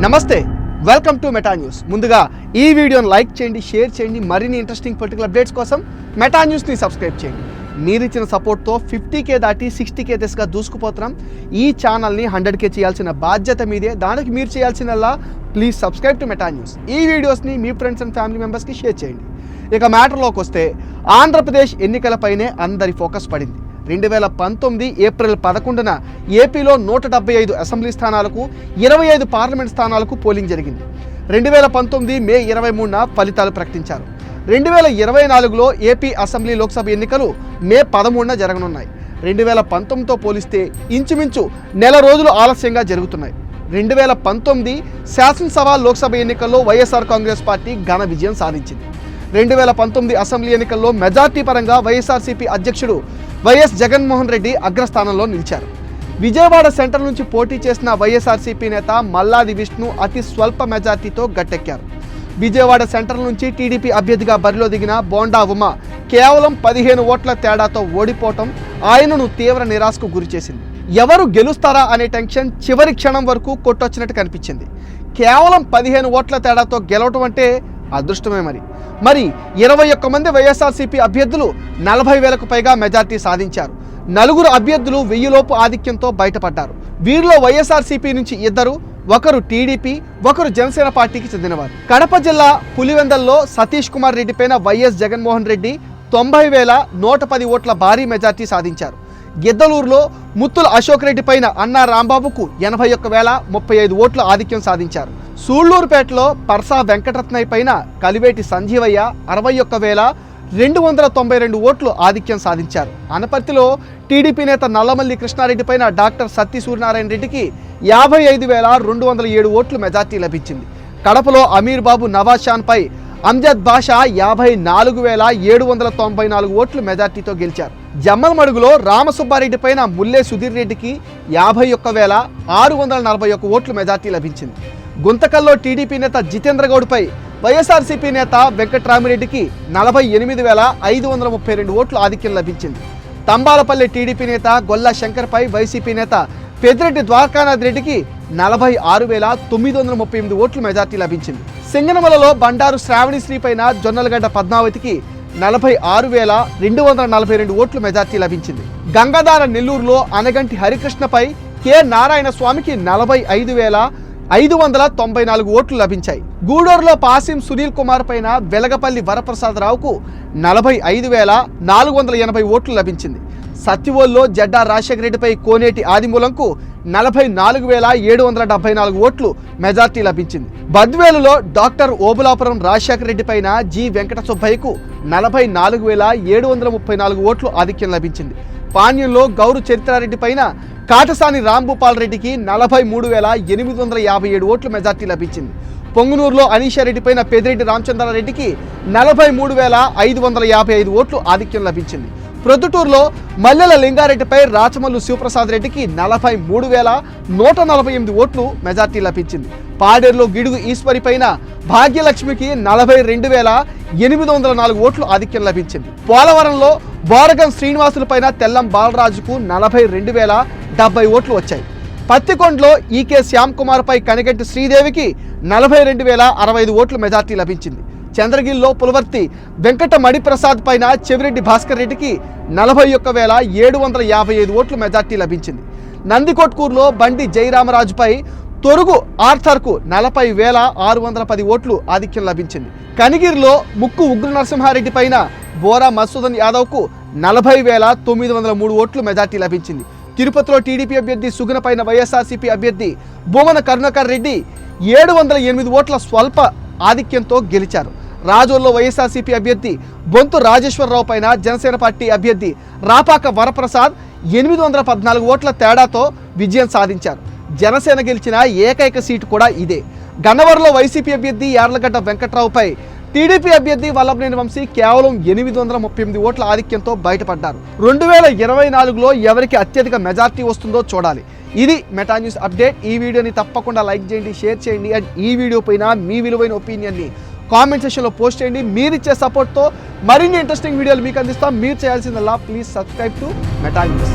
నమస్తే, welcome to Meta news. ముందుగా ఈ వీడియోని లైక్ చేయండి, షేర్ చేయండి. మరిన్ని ఇంట్రెస్టింగ్ పొలిటికల్ అప్డేట్స్ కోసం మెటా న్యూస్ని సబ్స్క్రైబ్ చేయండి. మీరు ఇచ్చిన సపోర్ట్తో 50K దాటి 60K దిశగా దూసుకుపోతున్నాం. ఈ ఛానల్ని 100K చేయాల్సిన బాధ్యత మీదే. దానికి మీరు చేయాల్సినల్లా please subscribe to Meta News. ఈ వీడియోస్ని మీ ఫ్రెండ్స్ అండ్ ఫ్యామిలీ మెంబర్స్కి షేర్ చేయండి. ఇక మ్యాటర్లోకి వస్తే ఆంధ్రప్రదేశ్ ఎన్నికలపైనే అందరి ఫోకస్ పడింది. 2019 ఏప్రిల్ 11న ఏపీలో 175 అసెంబ్లీ స్థానాలకు 25 పార్లమెంట్ స్థానాలకు పోలింగ్ జరిగింది. 2019 మే 23న ఫలితాలు ప్రకటించారు. 2024లో ఏపీ అసెంబ్లీ లోక్సభ ఎన్నికలు మే 13న జరగనున్నాయి. 2019తో పోలిస్తే ఇంచుమించు నెల రోజులు ఆలస్యంగా జరుగుతున్నాయి. 2019 శాసనసభ లోక్సభ ఎన్నికల్లో వైఎస్ఆర్ కాంగ్రెస్ పార్టీ ఘన విజయం సాధించింది. 2019 అసెంబ్లీ ఎన్నికల్లో మెజార్టీ పరంగా వైఎస్ఆర్సీపీ అధ్యక్షుడు వైఎస్ జగన్మోహన్ రెడ్డి అగ్రస్థానంలో నిలిచారు. విజయవాడ సెంటర్ నుంచి పోటీ చేసిన వైఎస్ఆర్సీపీ నేత మల్లాది విష్ణు అతి స్వల్ప మెజార్టీతో గట్టెక్కారు. విజయవాడ సెంటర్ నుంచి టీడీపీ అభ్యర్థిగా బరిలో దిగిన బోండా ఉమ కేవలం 15 ఓట్ల తేడాతో ఓడిపోవటం ఆయనను తీవ్ర నిరాశకు గురిచేసింది. ఎవరు గెలుస్తారా అనే టెన్షన్ చివరి క్షణం వరకు కొట్టొచ్చినట్టు కనిపించింది. కేవలం 15 ఓట్ల తేడాతో గెలవటం అంటే అదృష్టమే. మరి 21 మంది వైఎస్ఆర్సీపీ అభ్యర్థులు 40,000కు పైగా మెజార్టీ సాధించారు. 4 అభ్యర్థులు 1000 లోపు ఆధిక్యంతో బయటపడ్డారు. వీరిలో వైఎస్ఆర్సీపీ నుంచి 2, ఒకరు టీడీపీ, ఒకరు జనసేన పార్టీకి చెందినవారు. కడప జిల్లా పులివెందల్లో సతీష్ కుమార్ రెడ్డి పైన వైఎస్ జగన్మోహన్ రెడ్డి 90,110 ఓట్ల భారీ మెజార్టీ సాధించారు. గిద్దలూరులో ముత్తుల అశోక్ రెడ్డి పైన అన్నా రాంబాబుకు 81,035 ఓట్ల ఆధిక్యం సాధించారు. సూళ్లూరుపేటలో పర్సా వెంకటరత్నయ్య పైన కలివేటి సంజీవయ్య 61,292 ఓట్లు ఆధిక్యం సాధించారు. అనపర్తిలో టీడీపీ నేత నల్లమల్లి కృష్ణారెడ్డి పైన డాక్టర్ సత్తి సూర్యనారాయణ రెడ్డికి 55,207 ఓట్లు మెజార్టీ లభించింది. కడపలో అమీర్ బాబు నవాజ్ షాన్ పై అంజద్ బాషా 54,794 ఓట్లు మెజార్టీతో గెలిచారు. జమ్మలమడుగులో రామసుబ్బారెడ్డి పైన ముల్లే సుధీర్ రెడ్డికి 51,641 ఓట్లు మెజార్టీ లభించింది. గుంతకల్లో టీడీపీ నేత జితేంద్ర గౌడ్పై వైఎస్ఆర్సీపీ నేత వెంకట్రామిరెడ్డికి 48,532 ఓట్లు ఆధిక్యం లభించింది. తంబాలపల్లి టీడీపీ నేత గొల్లా శంకర్పై వైసీపీ నేత పెద్దిరెడ్డి ద్వారకానాథ్ రెడ్డికి 46,938 ఓట్లు మెజార్టీ లభించింది. సింగనమలలో బండారు శ్రావణిశ్రీ పైన జొన్నలగడ్డ పద్మావతికి 46,242 ఓట్లు మెజార్టీ లభించింది. గంగాధార నెల్లూరులో అనగంటి హరికృష్ణపై కె నారాయణ స్వామికి 45,594 ఓట్లు లభించాయి. గూడూరులో పాసిం సునీల్ కుమార్ పైన వెలగపల్లి వరప్రసాదరావుకు 45,480 ఓట్లు లభించింది. సత్యవోల్లో జడ్డా రాజశేఖర రెడ్డిపై కోనేటి ఆదిమూలంకు 44,774 ఓట్లు మెజార్టీ లభించింది. బద్వేలులో డాక్టర్ ఓబులాపురం రాజశేఖర రెడ్డి పైన జి వెంకట సుబ్బయ్యకు 44,734 ఓట్లు ఆధిక్యం లభించింది. పాణ్యంలో గౌరు చరిత్రారెడ్డి పైన కాటసాని రాంభూపాల్ రెడ్డికి 43,857 ఓట్లు మెజార్టీ లభించింది. పొంగునూరులో అనీషారెడ్డి పైన పెద్దిరెడ్డి రామచంద్రారెడ్డికి 43,555 ఓట్లు ఆధిక్యం లభించింది. ప్రొద్దుటూరులో మల్లెల లింగారెడ్డిపై రాచమల్లు శివప్రసాద్ రెడ్డికి 43,148 ఓట్లు మెజార్టీ లభించింది. పాడేరులో గిడుగు ఈశ్వరి పైన భాగ్యలక్ష్మికి 42,804 ఓట్లు ఆధిక్యం లభించింది. పోలవరంలో బోరగం శ్రీనివాసుల పైన తెల్లం బాలరాజుకు 42,070 ఓట్లు వచ్చాయి. పత్తికొండలో ఈకే శ్యామ్ కుమార్ పై కనిగంటి శ్రీదేవికి 42,065 ఓట్లు మెజార్టీ లభించింది. చంద్రగిరిలో పులవర్తి వెంకట మణిప్రసాద్ పైన చెవిరెడ్డి భాస్కర్ రెడ్డికి 41,755 ఓట్లు మెజార్టీ లభించింది. నందికొట్కూరులో బండి జయరామరాజుపై తొరుగు ఆర్థర్కు 40,610 ఓట్లు ఆధిక్యం లభించింది. కనిగిరిలో ముక్కు ఉగ్ర నరసింహారెడ్డి పైన బోరా మసూదన్ యాదవ్కు 40,903 ఓట్లు మెజార్టీ లభించింది. తిరుపతిలో టీడీపీ అభ్యర్థి సుగుణ పైన వైఎస్ఆర్సీపీ అభ్యర్థి భూమన కరుణాకర్ రెడ్డి 708 ఓట్ల స్వల్ప ఆధిక్యంతో గెలిచారు. రాజోల్లో వైఎస్ఆర్సీపీ అభ్యర్థి బొంతు రాజేశ్వరరావు పైన జనసేన పార్టీ అభ్యర్థి రాపాక వరప్రసాద్ 814 ఓట్ల తేడాతో విజయం సాధించారు. జనసేన గెలిచిన ఏకైక సీటు కూడా ఇదే. గన్నవరంలో వైసీపీ అభ్యర్థి యార్లగడ్డ వెంకట్రావుపై టీడీపీ అభ్యర్థి వల్లభనేని వంశీ కేవలం 838 ఓట్ల ఆధిక్యంతో బయటపడ్డారు. 2024లో ఎవరికి అత్యధిక మెజార్టీ వస్తుందో చూడాలి. ఇది మెటా న్యూస్ అప్డేట్. ఈ వీడియోని తప్పకుండా లైక్ చేయండి, షేర్ చేయండి. అండ్ ఈ వీడియో పైన మీ విలువైన ఒపీనియన్ని కామెంట్ సెక్షన్లో పోస్ట్ చేయండి. మీరిచ్చే సపోర్ట్తో మరిన్ని ఇంట్రెస్టింగ్ వీడియోలు మీకు అందిస్తాం. మీరు చేయాల్సిందల్లా please subscribe to Meta news.